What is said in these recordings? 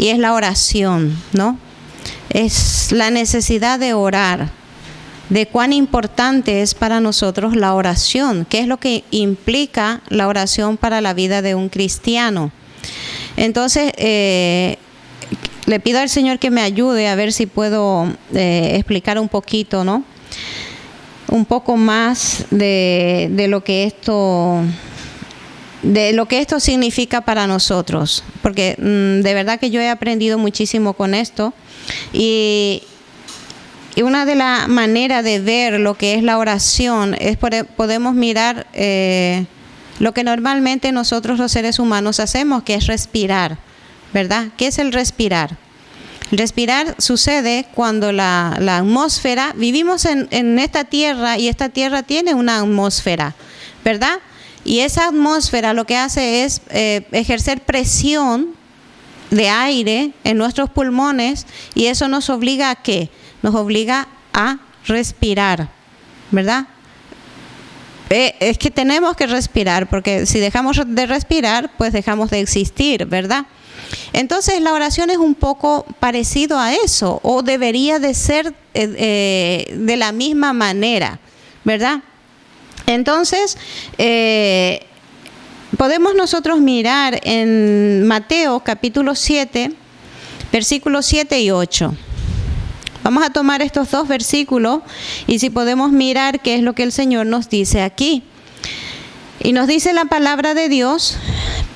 y es la oración, ¿no? Es la necesidad de orar, de cuán importante es para nosotros la oración, qué es lo que implica la oración para la vida de un cristiano. Entonces, le pido al Señor que me ayude a ver si puedo explicar un poquito, ¿no? Un poco más de lo que esto significa para nosotros, porque de verdad que yo he aprendido muchísimo con esto, y una de las maneras de ver lo que es la oración es podemos mirar lo que normalmente nosotros los seres humanos hacemos, que es respirar, ¿verdad? ¿Qué es el respirar? El respirar sucede cuando la atmósfera, vivimos en esta tierra y esta tierra tiene una atmósfera, ¿verdad? Y esa atmósfera lo que hace es ejercer presión de aire en nuestros pulmones, y eso nos obliga ¿a qué? Nos obliga a respirar, ¿verdad? Es que tenemos que respirar, porque si dejamos de respirar, pues dejamos de existir, ¿verdad? Entonces la oración es un poco parecido a eso, o debería de ser de la misma manera, ¿verdad? Entonces, podemos nosotros mirar en Mateo capítulo 7, versículos 7 y 8. Vamos a tomar estos dos versículos y si podemos mirar qué es lo que el Señor nos dice aquí. Y nos dice la palabra de Dios: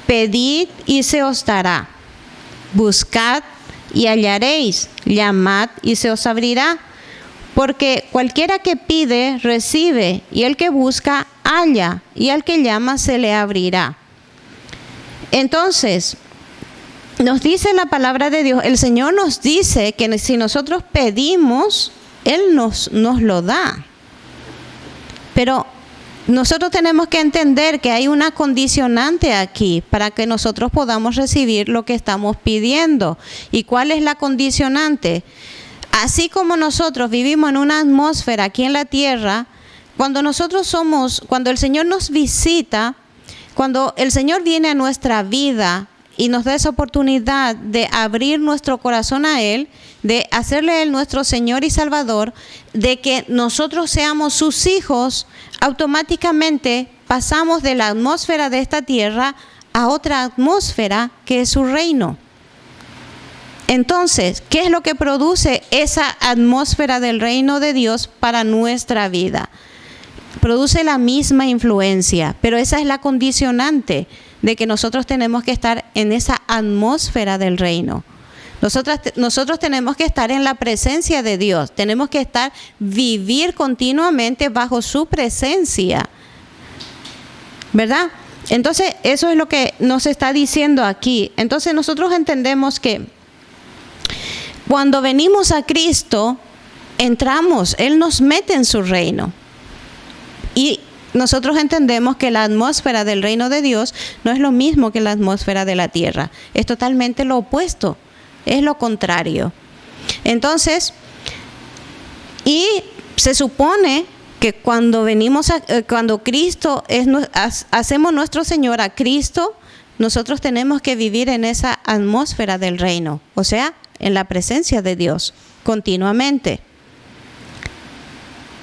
pedid y se os dará, buscad y hallaréis, llamad y se os abrirá. Porque cualquiera que pide, recibe, y el que busca, halla, y al que llama, se le abrirá. Entonces, nos dice la palabra de Dios, el Señor nos dice que si nosotros pedimos, Él nos lo da. Pero nosotros tenemos que entender que hay una condicionante aquí para que nosotros podamos recibir lo que estamos pidiendo. ¿Y cuál es la condicionante? Así como nosotros vivimos en una atmósfera aquí en la tierra, cuando el Señor nos visita, cuando el Señor viene a nuestra vida y nos da esa oportunidad de abrir nuestro corazón a Él, de hacerle a Él nuestro Señor y Salvador, de que nosotros seamos sus hijos, automáticamente pasamos de la atmósfera de esta tierra a otra atmósfera que es su reino. Entonces, ¿qué es lo que produce esa atmósfera del reino de Dios para nuestra vida? Produce la misma influencia, pero esa es la condicionante de que nosotros tenemos que estar en esa atmósfera del reino. Nosotros tenemos que estar en la presencia de Dios, tenemos que vivir continuamente bajo su presencia, ¿verdad? Entonces, eso es lo que nos está diciendo aquí. Entonces, nosotros entendemos que cuando venimos a Cristo, entramos, Él nos mete en su reino. Y nosotros entendemos que la atmósfera del reino de Dios no es lo mismo que la atmósfera de la tierra. Es totalmente lo opuesto, es lo contrario. Entonces, y se supone que cuando cuando Cristo hacemos nuestro Señor a Cristo, nosotros tenemos que vivir en esa atmósfera del reino, o sea, en la presencia de Dios, continuamente.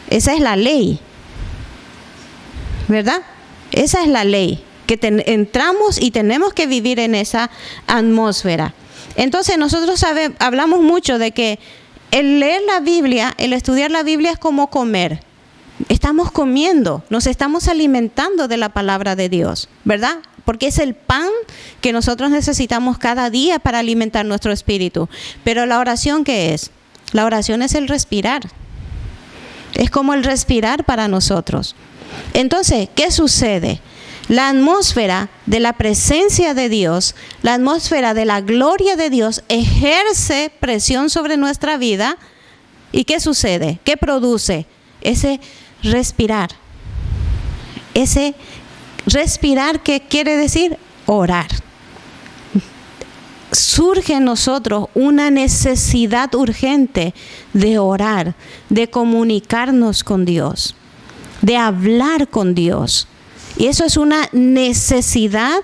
Esa es la ley, ¿verdad? Esa es la ley, que entramos y tenemos que vivir en esa atmósfera. Entonces nosotros hablamos mucho de que el leer la Biblia, el estudiar la Biblia es como comer. Estamos comiendo, nos estamos alimentando de la palabra de Dios, ¿verdad? Porque es el pan que nosotros necesitamos cada día para alimentar nuestro espíritu. Pero la oración, ¿qué es? La oración es el respirar. Es como el respirar para nosotros. Entonces, ¿qué sucede? La atmósfera de la presencia de Dios, la atmósfera de la gloria de Dios ejerce presión sobre nuestra vida. ¿Y qué sucede? ¿Qué produce? Ese respirar. Ese respirar, ¿qué quiere decir? Orar. Surge en nosotros una necesidad urgente de orar, de comunicarnos con Dios, de hablar con Dios. Y eso es una necesidad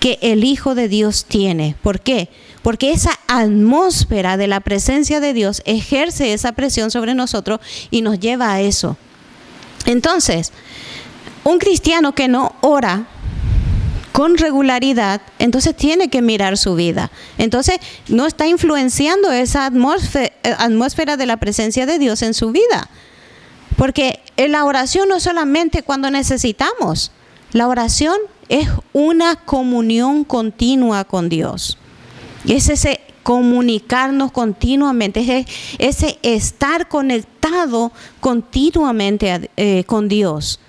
que el Hijo de Dios tiene. ¿Por qué? porque esa atmósfera de la presencia de Dios ejerce esa presión sobre nosotros y nos lleva a eso. Entonces, un cristiano que no ora con regularidad, entonces tiene que mirar su vida. Entonces, no está influenciando esa atmósfera de la presencia de Dios en su vida. Porque la oración no es solamente cuando necesitamos. La oración es una comunión continua con Dios. Es ese comunicarnos continuamente, es ese estar conectado continuamente con Dios.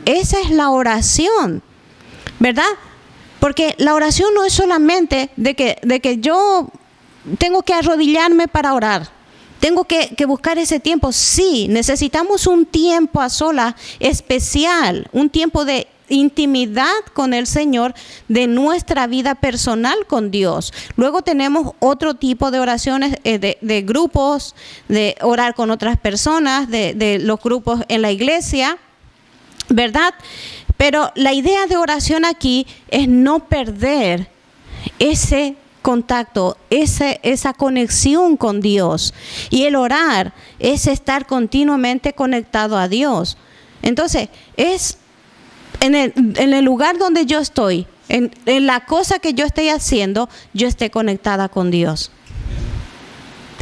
Esa es la oración, ¿verdad? Porque la oración no es solamente de que yo tengo que arrodillarme para orar. Tengo que buscar ese tiempo. Sí, necesitamos un tiempo a solas especial, un tiempo de intimidad con el Señor, de nuestra vida personal con Dios. Luego tenemos otro tipo de oraciones de grupos, de orar con otras personas, de los grupos en la iglesia, ¿verdad? Pero la idea de oración aquí es no perder ese contacto, esa conexión con Dios. Y el orar es estar continuamente conectado a Dios. Entonces, es en el lugar donde yo estoy, en la cosa que yo estoy haciendo, yo esté conectada con Dios.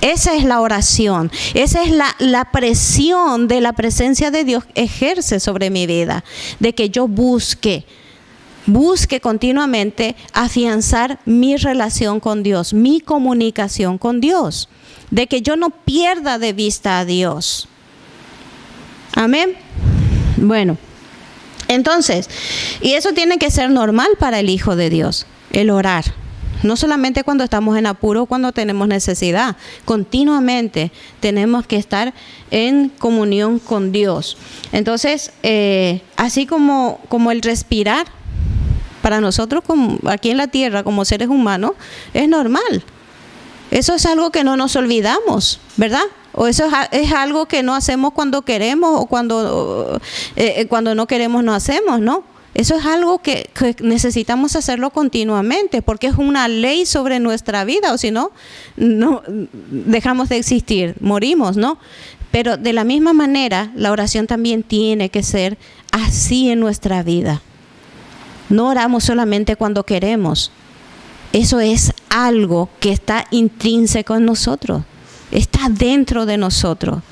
Esa es la oración, esa es la presión de la presencia de Dios ejerce sobre mi vida, de que yo busque continuamente afianzar mi relación con Dios, mi comunicación con Dios, de que yo no pierda de vista a Dios. Amén. Bueno, entonces, y eso tiene que ser normal para el Hijo de Dios, el orar. No solamente cuando estamos en apuro, cuando tenemos necesidad. Continuamente tenemos que estar en comunión con Dios. Entonces, así como el respirar, para nosotros aquí en la tierra, como seres humanos, es normal. Eso es algo que no nos olvidamos, ¿verdad? O eso es algo que no hacemos cuando queremos o cuando no queremos no hacemos, ¿no? Eso es algo que necesitamos hacerlo continuamente porque es una ley sobre nuestra vida, o si no, no dejamos de existir, morimos, ¿no? Pero de la misma manera, la oración también tiene que ser así en nuestra vida. No oramos solamente cuando queremos. Eso es algo que está intrínseco en nosotros, está dentro de nosotros.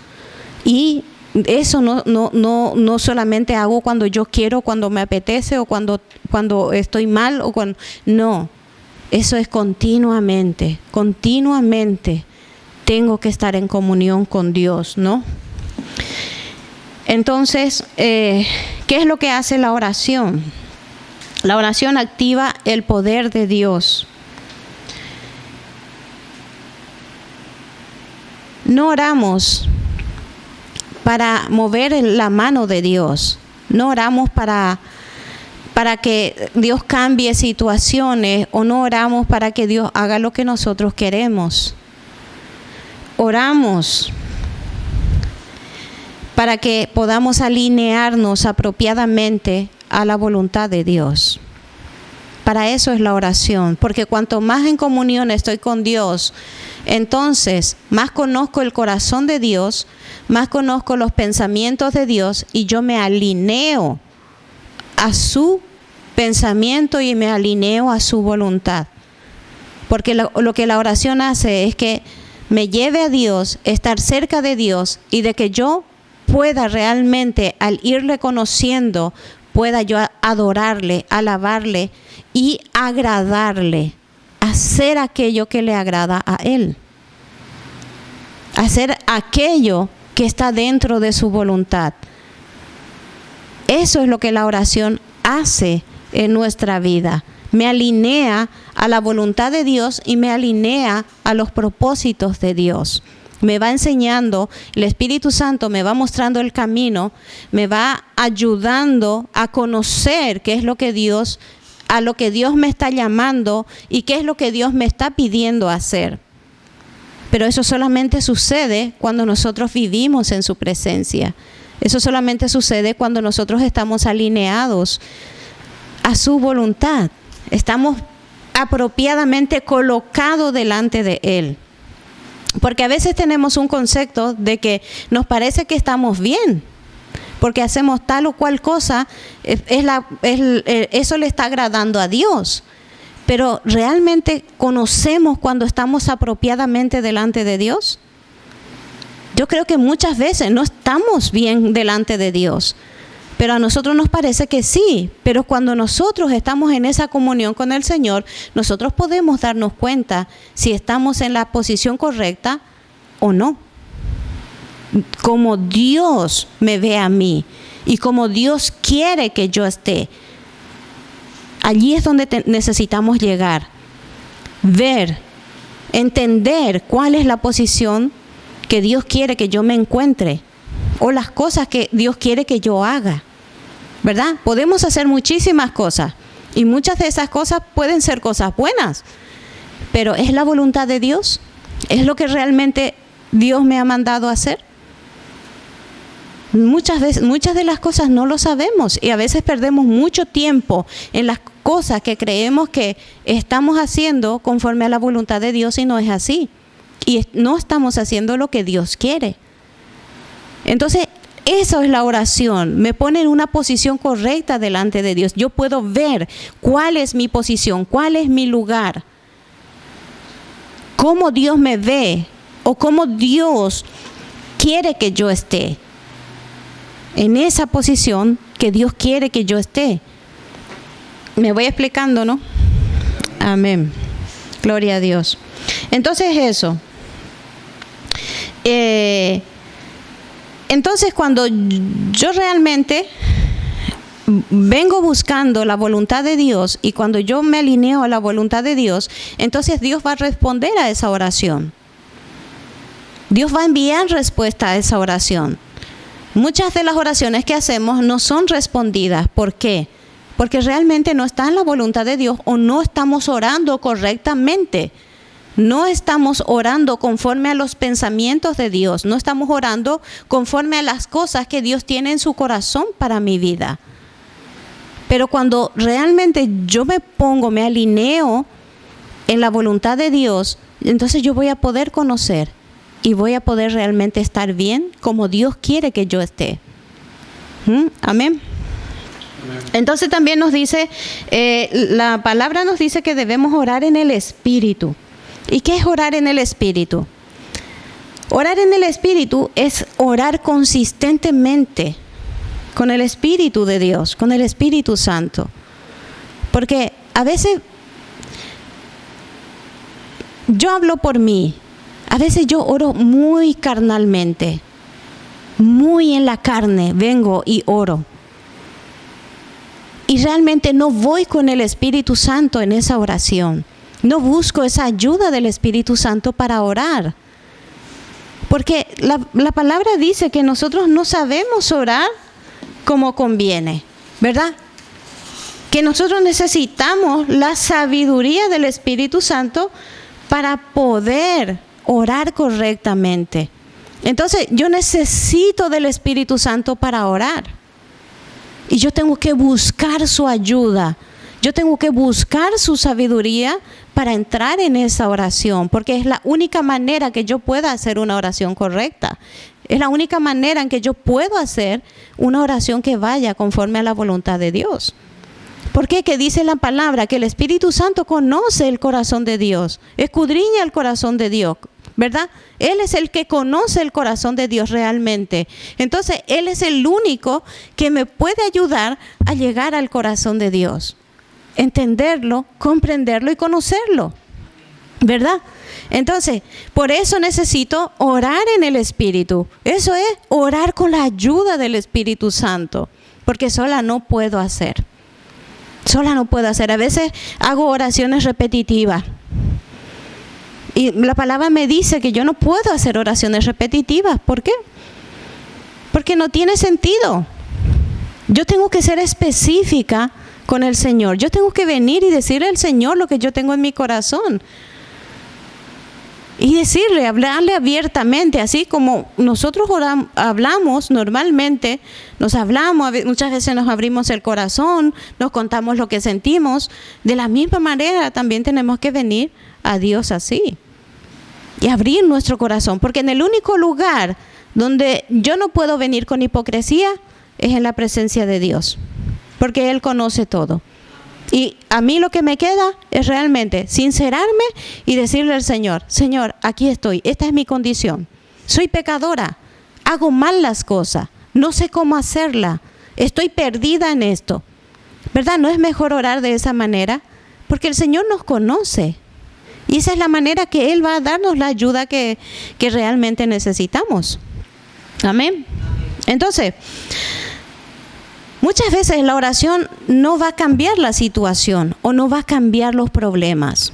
Y eso no solamente hago cuando yo quiero, cuando me apetece o cuando estoy mal o cuando no. Eso es continuamente tengo que estar en comunión con Dios, ¿no? Entonces, ¿qué es lo que hace la oración? La oración activa el poder de Dios. No oramos para mover la mano de Dios. No oramos para que Dios cambie situaciones o no oramos para que Dios haga lo que nosotros queremos. Oramos para que podamos alinearnos apropiadamente a la voluntad de Dios. Para eso es la oración, porque cuanto más en comunión estoy con Dios, entonces más conozco el corazón de Dios, más conozco los pensamientos de Dios y yo me alineo a su pensamiento y me alineo a su voluntad. Porque lo que la oración hace es que me lleve a Dios, estar cerca de Dios y de que yo pueda realmente, al irle conociendo, pueda yo adorarle, alabarle y agradarle, hacer aquello que le agrada a Él, hacer aquello que está dentro de su voluntad. Eso es lo que la oración hace en nuestra vida. Me alinea a la voluntad de Dios y me alinea a los propósitos de Dios. Me va enseñando, el Espíritu Santo me va mostrando el camino, me va ayudando a conocer qué es lo que Dios, a lo que Dios me está llamando y qué es lo que Dios me está pidiendo hacer. Pero eso solamente sucede cuando nosotros vivimos en su presencia. Eso solamente sucede cuando nosotros estamos alineados a su voluntad. Estamos apropiadamente colocado delante de Él. Porque a veces tenemos un concepto de que nos parece que estamos bien, porque hacemos tal o cual cosa, eso le está agradando a Dios. Pero ¿realmente conocemos cuando estamos apropiadamente delante de Dios? Yo creo que muchas veces no estamos bien delante de Dios, pero a nosotros nos parece que sí. Pero cuando nosotros estamos en esa comunión con el Señor, nosotros podemos darnos cuenta si estamos en la posición correcta o no. Como Dios me ve a mí y como Dios quiere que yo esté. Allí es donde necesitamos llegar, ver, entender cuál es la posición que Dios quiere que yo me encuentre o las cosas que Dios quiere que yo haga, ¿verdad? Podemos hacer muchísimas cosas y muchas de esas cosas pueden ser cosas buenas, pero ¿es la voluntad de Dios? ¿Es lo que realmente Dios me ha mandado a hacer? Muchas de las cosas no lo sabemos y a veces perdemos mucho tiempo en las cosas que creemos que estamos haciendo conforme a la voluntad de Dios y no es así. Y no estamos haciendo lo que Dios quiere. Entonces, eso es la oración. Me pone en una posición correcta delante de Dios. Yo puedo ver cuál es mi posición, cuál es mi lugar, cómo Dios me ve o cómo Dios quiere que yo esté. En esa posición que Dios quiere que yo esté. Me voy explicando, ¿no? Amén. Gloria a Dios. Entonces eso. Entonces cuando yo realmente vengo buscando la voluntad de Dios y cuando yo me alineo a la voluntad de Dios, entonces Dios va a responder a esa oración. Dios va a enviar respuesta a esa oración. Muchas de las oraciones que hacemos no son respondidas. ¿Por qué? Porque realmente no está en la voluntad de Dios o no estamos orando correctamente. No estamos orando conforme a los pensamientos de Dios. No estamos orando conforme a las cosas que Dios tiene en su corazón para mi vida. Pero cuando realmente yo me alineo en la voluntad de Dios, entonces yo voy a poder conocer y voy a poder realmente estar bien como Dios quiere que yo esté. Amén. Entonces también nos dice, la palabra nos dice que debemos orar en el Espíritu. ¿Y qué es orar en el Espíritu? Orar en el Espíritu es orar consistentemente con el Espíritu de Dios, con el Espíritu Santo. Porque a veces, yo hablo por mí, a veces yo oro muy carnalmente, muy en la carne, vengo y oro. Y realmente no voy con el Espíritu Santo en esa oración. No busco esa ayuda del Espíritu Santo para orar. Porque la palabra dice que nosotros no sabemos orar como conviene, ¿verdad? Que nosotros necesitamos la sabiduría del Espíritu Santo para poder orar correctamente. Entonces, yo necesito del Espíritu Santo para orar. Y yo tengo que buscar su ayuda. Yo tengo que buscar su sabiduría para entrar en esa oración, porque es la única manera que yo pueda hacer una oración correcta. Es la única manera en que yo puedo hacer una oración que vaya conforme a la voluntad de Dios. ¿Por qué? Que dice la palabra que el Espíritu Santo conoce el corazón de Dios, escudriña el corazón de Dios, ¿verdad? Él es el que conoce el corazón de Dios realmente. Entonces, Él es el único que me puede ayudar a llegar al corazón de Dios. Entenderlo, comprenderlo y conocerlo, ¿verdad? Entonces, por eso necesito orar en el Espíritu. Eso es orar con la ayuda del Espíritu Santo, porque sola no puedo hacer. Sola no puedo hacer. A veces hago oraciones repetitivas. Y la palabra me dice que yo no puedo hacer oraciones repetitivas. ¿Por qué? Porque no tiene sentido. Yo tengo que ser específica con el Señor. Yo tengo que venir y decirle al Señor lo que yo tengo en mi corazón. Y decirle, hablarle abiertamente, así como nosotros hablamos normalmente, nos hablamos, muchas veces nos abrimos el corazón, nos contamos lo que sentimos. De la misma manera también tenemos que venir a Dios así y abrir nuestro corazón, porque en el único lugar donde yo no puedo venir con hipocresía es en la presencia de Dios, porque Él conoce todo. Y a mí lo que me queda es realmente sincerarme y decirle al Señor, Señor, aquí estoy, esta es mi condición. Soy pecadora, hago mal las cosas, no sé cómo hacerla, estoy perdida en esto. ¿Verdad? ¿No es mejor orar de esa manera? Porque el Señor nos conoce. Y esa es la manera que Él va a darnos la ayuda que realmente necesitamos. Amén. Entonces, muchas veces la oración no va a cambiar la situación o no va a cambiar los problemas.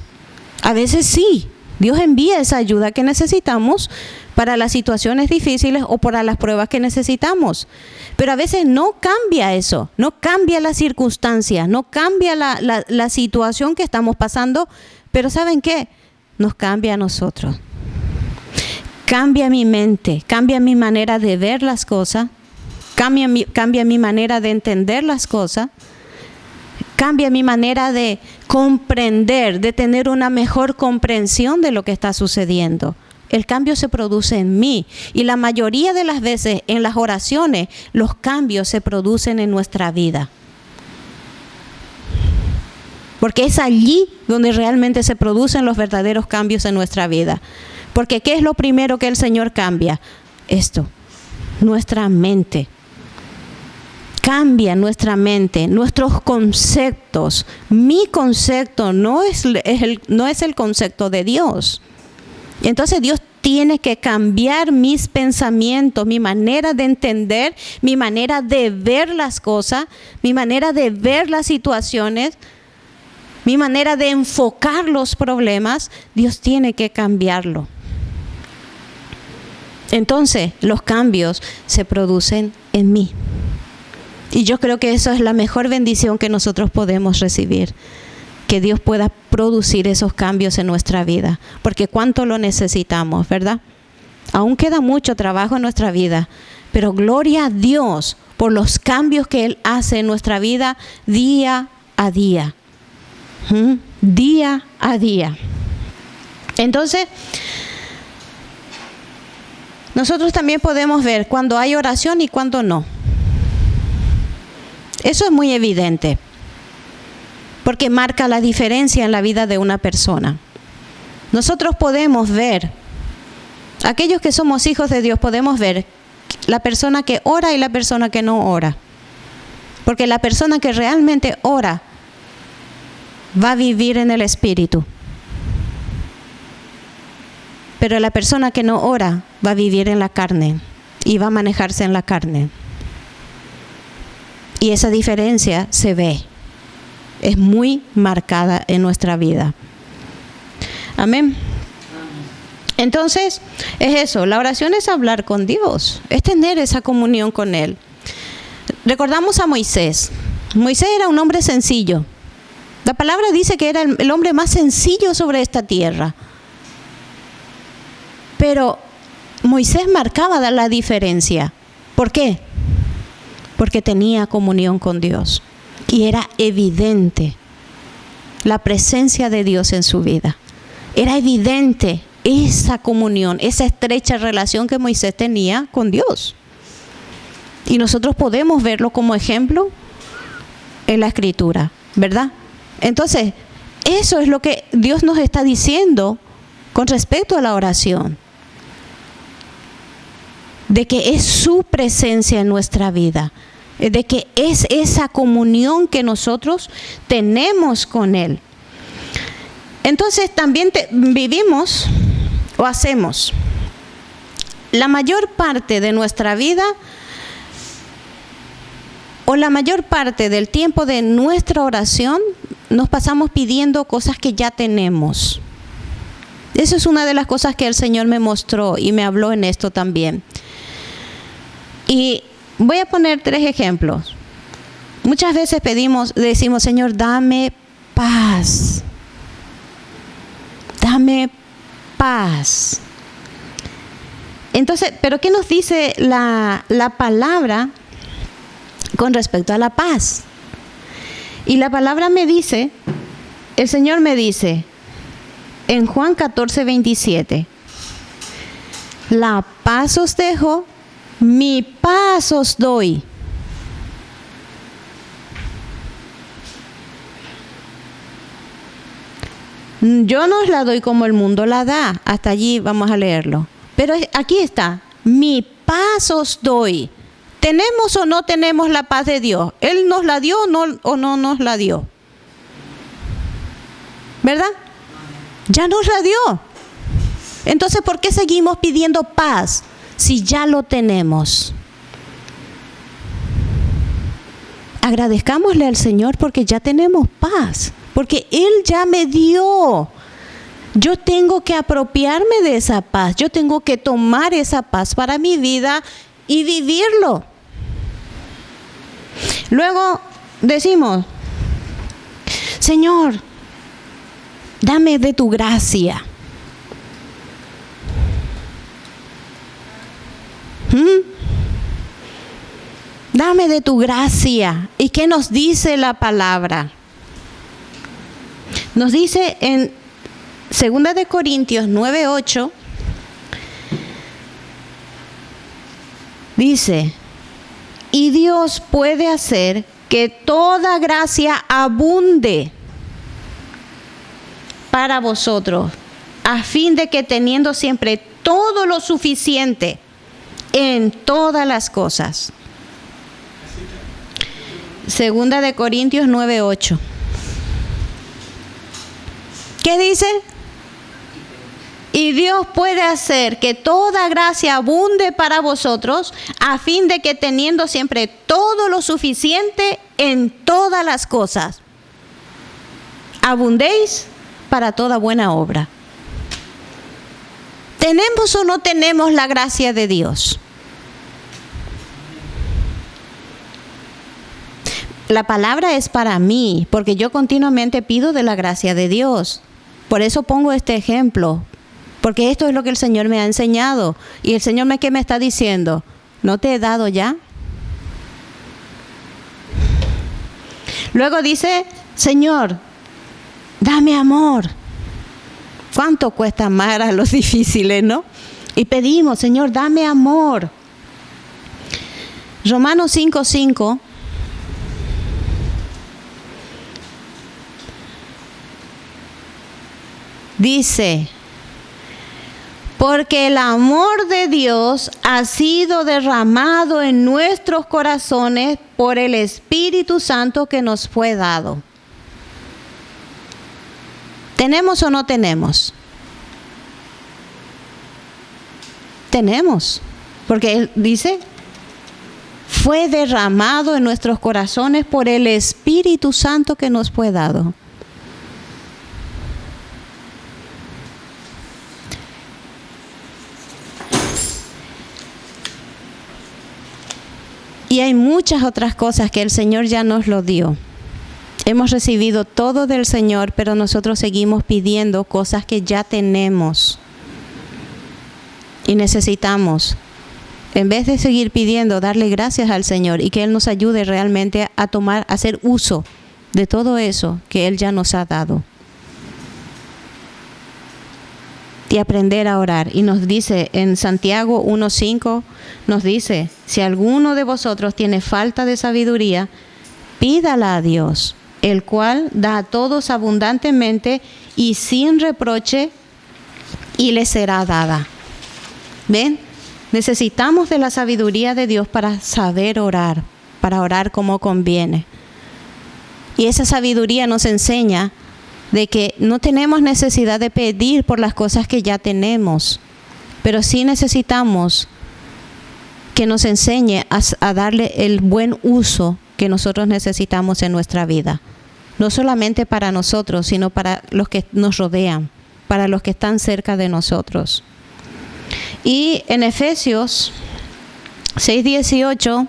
A veces sí, Dios envía esa ayuda que necesitamos para las situaciones difíciles o para las pruebas que necesitamos. Pero a veces no cambia eso, no cambia la circunstancia, no cambia la situación que estamos pasando. Pero ¿saben qué? Nos cambia a nosotros. Cambia mi mente, cambia mi manera de ver las cosas. Cambia mi manera de entender las cosas, cambia mi manera de comprender, de tener una mejor comprensión de lo que está sucediendo. El cambio se produce en mí y la mayoría de las veces en las oraciones los cambios se producen en nuestra vida. Porque es allí donde realmente se producen los verdaderos cambios en nuestra vida. Porque ¿qué es lo primero que el Señor cambia? Esto, nuestra mente. Cambia nuestra mente, nuestros conceptos. Mi concepto no es el concepto de Dios. Entonces Dios tiene que cambiar mis pensamientos, mi manera de entender, mi manera de ver las cosas, mi manera de ver las situaciones, mi manera de enfocar los problemas. Dios tiene que cambiarlo. Entonces los cambios se producen en mí. Y yo creo que eso es la mejor bendición que nosotros podemos recibir. Que Dios pueda producir esos cambios en nuestra vida. Porque cuánto lo necesitamos, ¿verdad? Aún queda mucho trabajo en nuestra vida. Pero gloria a Dios por los cambios que Él hace en nuestra vida día a día. Día a día. Entonces, nosotros también podemos ver cuando hay oración y cuando no. Eso es muy evidente, porque marca la diferencia en la vida de una persona. Nosotros podemos ver, aquellos que somos hijos de Dios, podemos ver la persona que ora y la persona que no ora. Porque la persona que realmente ora va a vivir en el Espíritu. Pero la persona que no ora va a vivir en la carne y va a manejarse en la carne. Y esa diferencia se ve, es muy marcada en nuestra vida. Amén. Entonces, es eso, la oración es hablar con Dios, es tener esa comunión con Él. Recordamos a Moisés. Moisés era un hombre sencillo. La palabra dice que era el hombre más sencillo sobre esta tierra. Pero Moisés marcaba la diferencia. ¿Por qué? Porque tenía comunión con Dios y era evidente la presencia de Dios en su vida. Era evidente esa comunión, esa estrecha relación que Moisés tenía con Dios. Y nosotros podemos verlo como ejemplo en la Escritura, ¿verdad? Entonces, eso es lo que Dios nos está diciendo con respecto a la oración. De que es su presencia en nuestra vida. De que es esa comunión que nosotros tenemos con Él. Entonces también vivimos o hacemos la mayor parte de nuestra vida o la mayor parte del tiempo de nuestra oración nos pasamos pidiendo cosas que ya tenemos. Eso es una de las cosas que el Señor me mostró y me habló en esto también. Y voy a poner 3 ejemplos. Muchas veces decimos, Señor, dame paz. Dame paz. Entonces, ¿pero qué nos dice la palabra con respecto a la paz? Y la palabra me dice, el Señor me dice, en Juan 14:27, la paz os dejo, mi paz os doy. Yo no os la doy como el mundo la da. Hasta allí vamos a leerlo. Pero aquí está, mi paz os doy. ¿Tenemos o no tenemos la paz de Dios? ¿Él nos la dio o no nos la dio? ¿Verdad? Ya nos la dio. Entonces, ¿por qué seguimos pidiendo paz si ya lo tenemos? Agradezcámosle al Señor porque ya tenemos paz, porque Él ya me dio. Yo tengo que apropiarme de esa paz, yo tengo que tomar esa paz para mi vida y vivirlo. Luego decimos, Señor, dame de tu gracia. Dame de tu gracia. ¿Y qué nos dice la palabra? Nos dice en 2 de Corintios 9:8, dice, y Dios puede hacer que toda gracia abunde para vosotros, a fin de que teniendo siempre todo lo suficiente en todas las cosas. 2 de Corintios 9:8. ¿Qué dice? Y Dios puede hacer que toda gracia abunde para vosotros, a fin de que teniendo siempre todo lo suficiente en todas las cosas, abundéis para toda buena obra. ¿Tenemos o no tenemos la gracia de Dios? La palabra es para mí, porque yo continuamente pido de la gracia de Dios. Por eso pongo este ejemplo, porque esto es lo que el Señor me ha enseñado. Y el Señor ¿qué me está diciendo? ¿No te he dado ya? Luego dice, Señor, dame amor. ¿Cuánto cuesta amar a los difíciles, no? Y pedimos, Señor, dame amor. Romanos 5:5 dice, porque el amor de Dios ha sido derramado en nuestros corazones por el Espíritu Santo que nos fue dado. ¿Tenemos o no tenemos? Tenemos, porque Él dice, fue derramado en nuestros corazones por el Espíritu Santo que nos fue dado. Y hay muchas otras cosas que el Señor ya nos lo dio. Hemos recibido todo del Señor, pero nosotros seguimos pidiendo cosas que ya tenemos. Y necesitamos, en vez de seguir pidiendo, darle gracias al Señor y que Él nos ayude realmente a hacer uso de todo eso que Él ya nos ha dado. Y aprender a orar. Y nos dice en Santiago 1:5, nos dice, si alguno de vosotros tiene falta de sabiduría, pídala a Dios, el cual da a todos abundantemente y sin reproche, y le será dada. ¿Ven? Necesitamos de la sabiduría de Dios para saber orar, para orar como conviene. Y esa sabiduría nos enseña de que no tenemos necesidad de pedir por las cosas que ya tenemos, pero sí necesitamos que nos enseñe a darle el buen uso que nosotros necesitamos en nuestra vida. No solamente para nosotros, sino para los que nos rodean, para los que están cerca de nosotros. Y en Efesios 6:18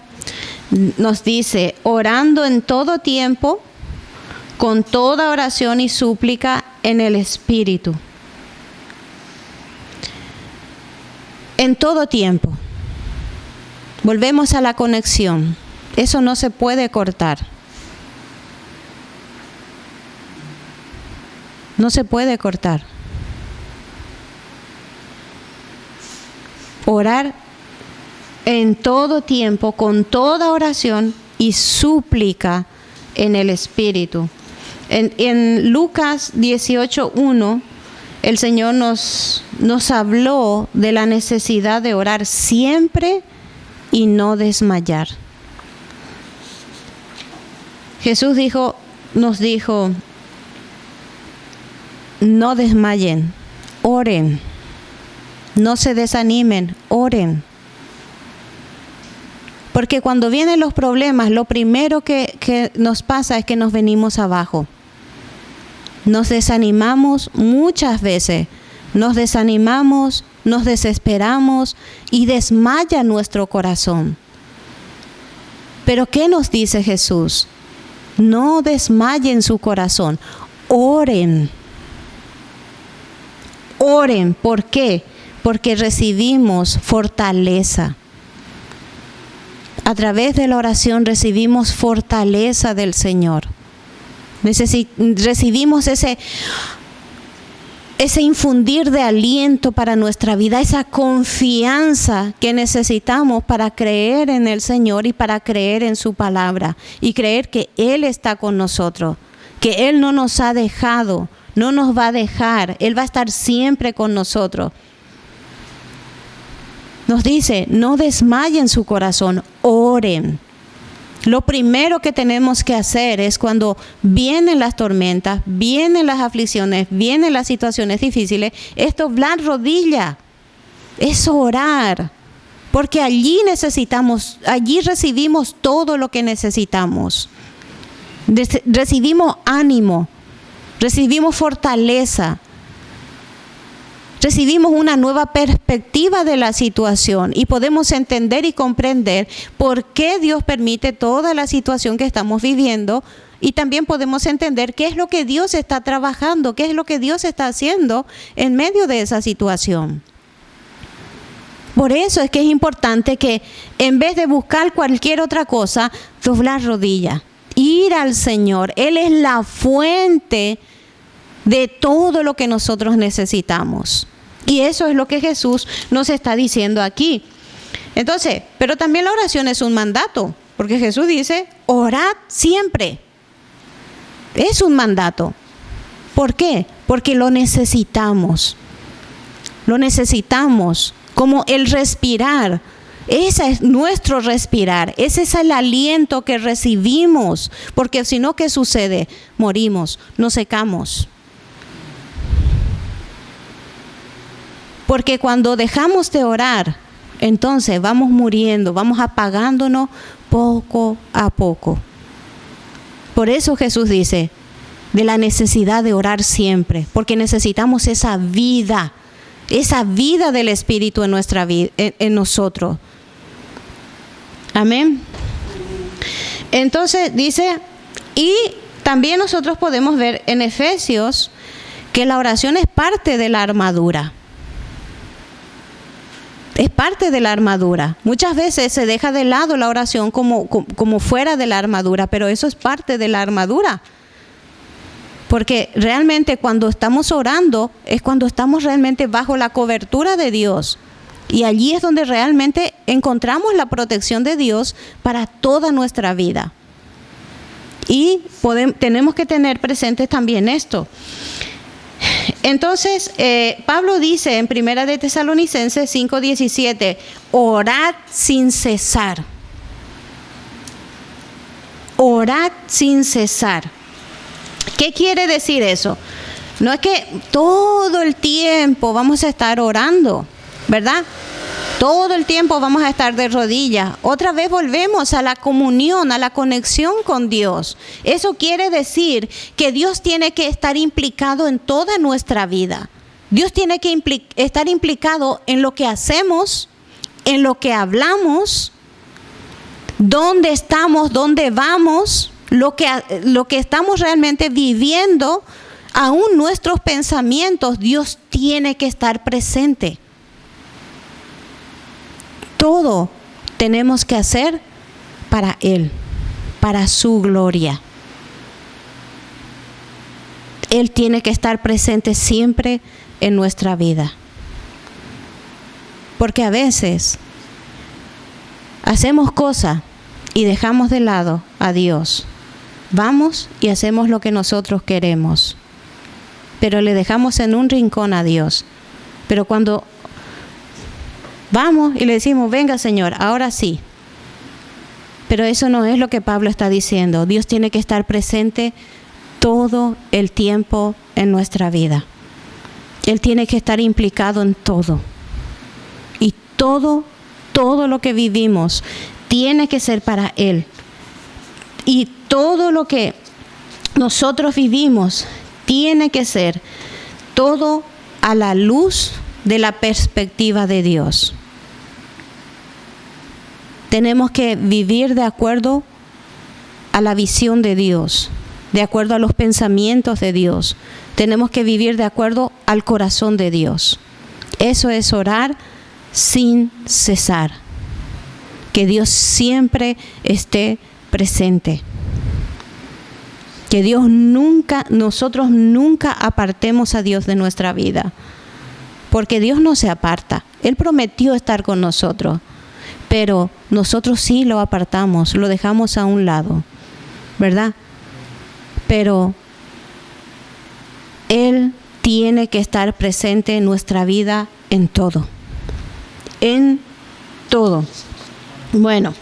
nos dice, orando en todo tiempo, con toda oración y súplica en el Espíritu. en todo tiempo. Volvemos a la conexión. Eso no se puede cortar. No se puede cortar. Orar en todo tiempo, con toda oración y súplica en el Espíritu. En Lucas 18:1, el Señor nos habló de la necesidad de orar siempre y no desmayar. Jesús nos dijo, no desmayen, oren, no se desanimen, oren. Porque cuando vienen los problemas, lo primero que nos pasa es que nos venimos abajo. Nos desanimamos muchas veces, nos desanimamos, nos desesperamos y desmaya nuestro corazón. Pero ¿qué nos dice Jesús? No desmayen su corazón, oren. Oren, ¿por qué? Porque recibimos fortaleza. A través de la oración recibimos fortaleza del Señor. Recibimos ese infundir de aliento para nuestra vida, esa confianza que necesitamos para creer en el Señor y para creer en su palabra y creer que Él está con nosotros, que Él no nos ha dejado, no nos va a dejar, Él va a estar siempre con nosotros. Nos dice, no desmayen su corazón, oren. Lo primero que tenemos que hacer es cuando vienen las tormentas, vienen las aflicciones, vienen las situaciones difíciles, es doblar rodilla, es orar, porque allí recibimos todo lo que necesitamos. Recibimos ánimo, recibimos fortaleza. Recibimos una nueva perspectiva de la situación y podemos entender y comprender por qué Dios permite toda la situación que estamos viviendo y también podemos entender qué es lo que Dios está trabajando, qué es lo que Dios está haciendo en medio de esa situación. Por eso es que es importante que en vez de buscar cualquier otra cosa, doblar rodillas, ir al Señor. Él es la fuente de todo lo que nosotros necesitamos. Y eso es lo que Jesús nos está diciendo aquí. Entonces, pero también la oración es un mandato, porque Jesús dice, orad siempre. Es un mandato. ¿Por qué? Porque lo necesitamos. Lo necesitamos, como el respirar. Ese es nuestro respirar, ese es el aliento que recibimos, porque si no, ¿qué sucede? Morimos, nos secamos. Porque cuando dejamos de orar, entonces vamos muriendo, vamos apagándonos poco a poco. Por eso Jesús dice de la necesidad de orar siempre, porque necesitamos esa vida del Espíritu en nuestra vida, en nosotros. Amén. Entonces dice, y también nosotros podemos ver en Efesios que la oración es parte de la armadura. Es parte de la armadura. Muchas veces se deja de lado la oración como fuera de la armadura, pero eso es parte de la armadura. Porque realmente cuando estamos orando es cuando estamos realmente bajo la cobertura de Dios. Y allí es donde realmente encontramos la protección de Dios para toda nuestra vida. Y tenemos que tener presente también esto. Entonces, Pablo dice en 1 de Tesalonicenses 5:17, orad sin cesar. Orad sin cesar. ¿Qué quiere decir eso? No es que todo el tiempo vamos a estar orando, ¿verdad? Todo el tiempo vamos a estar de rodillas. Otra vez volvemos a la comunión, a la conexión con Dios. Eso quiere decir que Dios tiene que estar implicado en toda nuestra vida. Dios tiene que estar implicado en lo que hacemos, en lo que hablamos, dónde estamos, dónde vamos, lo que estamos realmente viviendo, aún nuestros pensamientos. Dios tiene que estar presente. todo tenemos que hacer para Él, para su gloria. Él tiene que estar presente siempre en nuestra vida. Porque a veces hacemos cosas y dejamos de lado a Dios. Vamos y hacemos lo que nosotros queremos, pero le dejamos en un rincón a Dios. Pero cuando vamos y le decimos, venga Señor, ahora sí. Pero eso no es lo que Pablo está diciendo. Dios tiene que estar presente todo el tiempo en nuestra vida. Él tiene que estar implicado en todo. Y todo lo que vivimos tiene que ser para Él. Y todo lo que nosotros vivimos tiene que ser todo a la luz de la perspectiva de Dios. Tenemos que vivir de acuerdo a la visión de Dios, de acuerdo a los pensamientos de Dios. Tenemos que vivir de acuerdo al corazón de Dios. Eso es orar sin cesar. Que Dios siempre esté presente. Que nosotros nunca apartemos a Dios de nuestra vida. Porque Dios no se aparta. Él prometió estar con nosotros. Pero nosotros sí lo apartamos, lo dejamos a un lado, ¿verdad? Pero Él tiene que estar presente en nuestra vida en todo. En todo. Bueno,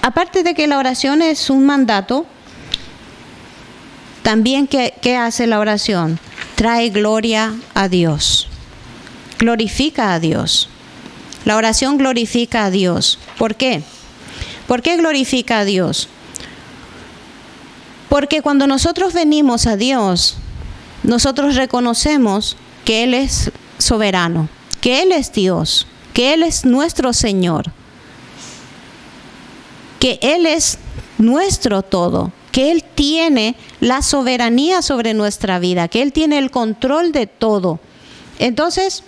aparte de que la oración es un mandato, también ¿qué hace la oración? Trae gloria a Dios. Glorifica a Dios. La oración glorifica a Dios. ¿Por qué? ¿Por qué glorifica a Dios? Porque cuando nosotros venimos a Dios, nosotros reconocemos que Él es soberano, que Él es Dios, que Él es nuestro Señor, que Él es nuestro todo, que Él tiene la soberanía sobre nuestra vida, que Él tiene el control de todo. Entonces,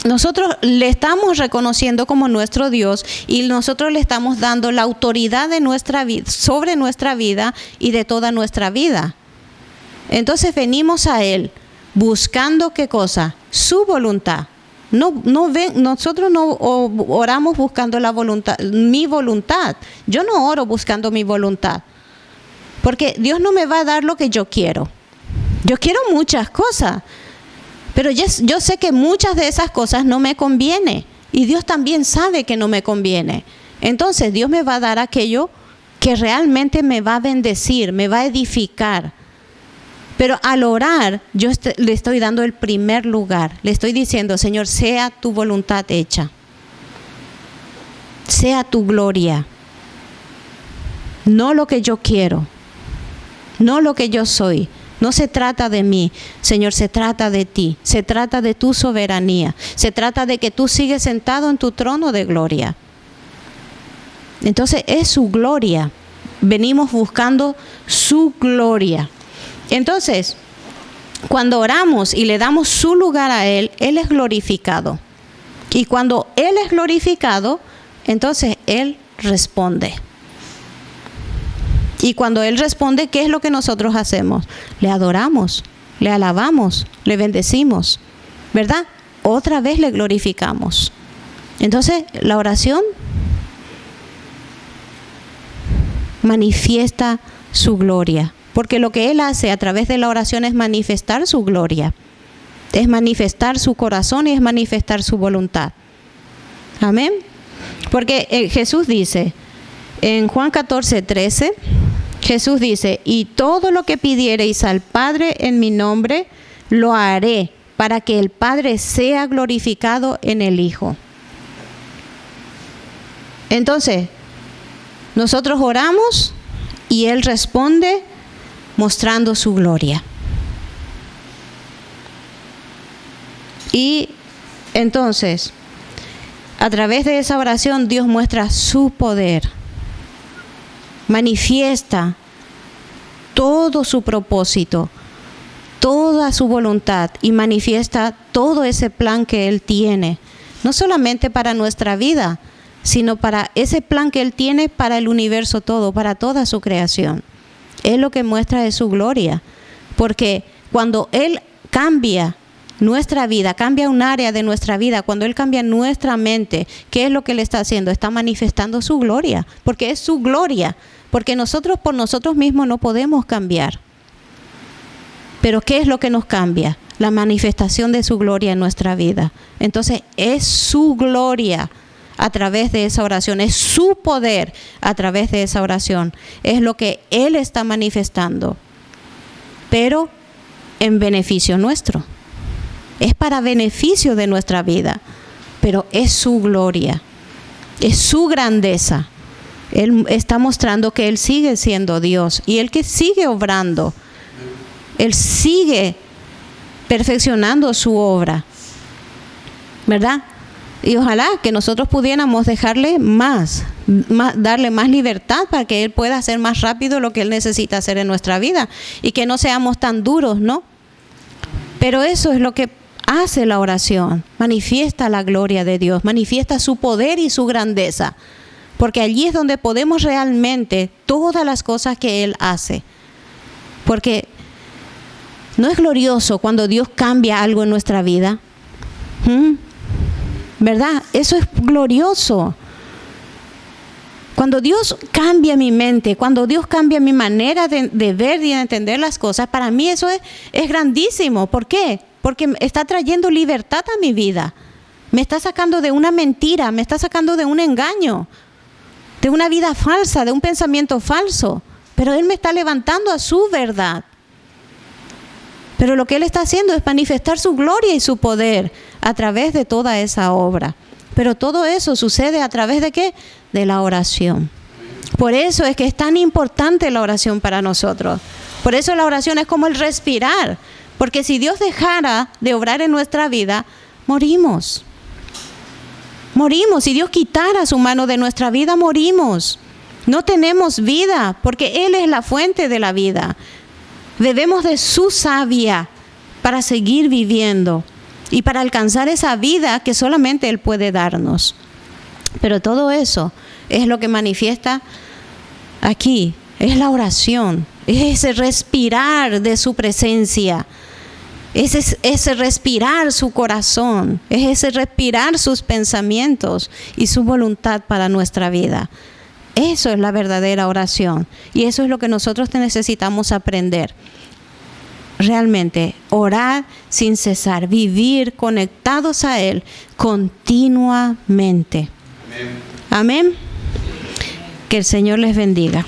nosotros le estamos reconociendo como nuestro Dios y nosotros le estamos dando la autoridad de nuestra vida, sobre nuestra vida y de toda nuestra vida. Entonces venimos a Él buscando ¿qué cosa? Su voluntad. Nosotros no oramos buscando mi voluntad. Yo no oro buscando mi voluntad. Porque Dios no me va a dar lo que yo quiero. Yo quiero muchas cosas. Pero yo sé que muchas de esas cosas no me conviene. Y Dios también sabe que no me conviene. Entonces Dios me va a dar aquello que realmente me va a bendecir, me va a edificar. Pero al orar, yo le estoy dando el primer lugar. Le estoy diciendo, Señor, sea tu voluntad hecha. Sea tu gloria. No lo que yo quiero. No lo que yo soy. No se trata de mí, Señor, se trata de ti, se trata de tu soberanía, se trata de que tú sigues sentado en tu trono de gloria. Entonces es su gloria, venimos buscando su gloria. Entonces, cuando oramos y le damos su lugar a Él, Él es glorificado. Y cuando Él es glorificado, entonces Él responde. Y cuando Él responde, ¿qué es lo que nosotros hacemos? Le adoramos, le alabamos, le bendecimos, ¿verdad? Otra vez le glorificamos. Entonces, la oración manifiesta su gloria. Porque lo que Él hace a través de la oración es manifestar su gloria. Es manifestar su corazón y es manifestar su voluntad. Amén. Porque Jesús dice, en Juan 14:13, Jesús dice, y todo lo que pidiereis al Padre en mi nombre, lo haré para que el Padre sea glorificado en el Hijo. Entonces, nosotros oramos y Él responde mostrando su gloria. Y entonces, a través de esa oración, Dios muestra su poder. Manifiesta todo su propósito, toda su voluntad y manifiesta todo ese plan que Él tiene no solamente para nuestra vida, sino para ese plan que Él tiene para el universo todo, para toda su creación. Él lo que muestra es su gloria, porque cuando Él cambia nuestra vida, cambia un área de nuestra vida, cuando Él cambia nuestra mente, ¿qué es lo que Él está haciendo? Está manifestando su gloria, porque es su gloria, porque nosotros por nosotros mismos no podemos cambiar. Pero ¿qué es lo que nos cambia? La manifestación de su gloria en nuestra vida. Entonces es su gloria a través de esa oración, es su poder a través de esa oración, es lo que Él está manifestando, pero en beneficio nuestro. Es para beneficio de nuestra vida, pero es su gloria, es su grandeza. Él está mostrando que Él sigue siendo Dios y Él que sigue obrando. Él sigue perfeccionando su obra, ¿verdad? Y ojalá que nosotros pudiéramos dejarle darle más libertad para que Él pueda hacer más rápido lo que Él necesita hacer en nuestra vida y que no seamos tan duros, ¿no? Pero eso es lo que hace la oración, manifiesta la gloria de Dios, manifiesta su poder y su grandeza, porque allí es donde podemos realmente todas las cosas que Él hace. Porque ¿no es glorioso cuando Dios cambia algo en nuestra vida? ¿Verdad? Eso es glorioso. Cuando Dios cambia mi mente, cuando Dios cambia mi manera de ver y de entender las cosas, para mí eso es grandísimo. ¿Por qué? Porque está trayendo libertad a mi vida. Me está sacando de una mentira, me está sacando de un engaño, de una vida falsa, de un pensamiento falso. Pero Él me está levantando a su verdad. Pero lo que Él está haciendo es manifestar su gloria y su poder a través de toda esa obra. Pero todo eso sucede a través ¿de qué? De la oración. Por eso es que es tan importante la oración para nosotros. Por eso la oración es como el respirar. Porque si Dios dejara de obrar en nuestra vida, morimos. Morimos. Si Dios quitara su mano de nuestra vida, morimos. No tenemos vida, porque Él es la fuente de la vida. Bebemos de su savia para seguir viviendo y para alcanzar esa vida que solamente Él puede darnos. Pero todo eso es lo que manifiesta aquí, es la oración, es ese respirar de su presencia, es ese respirar su corazón, es ese respirar sus pensamientos y su voluntad para nuestra vida. Eso es la verdadera oración y eso es lo que nosotros necesitamos aprender. Realmente, orar sin cesar, vivir conectados a Él continuamente. Amén. Amén. Que el Señor les bendiga.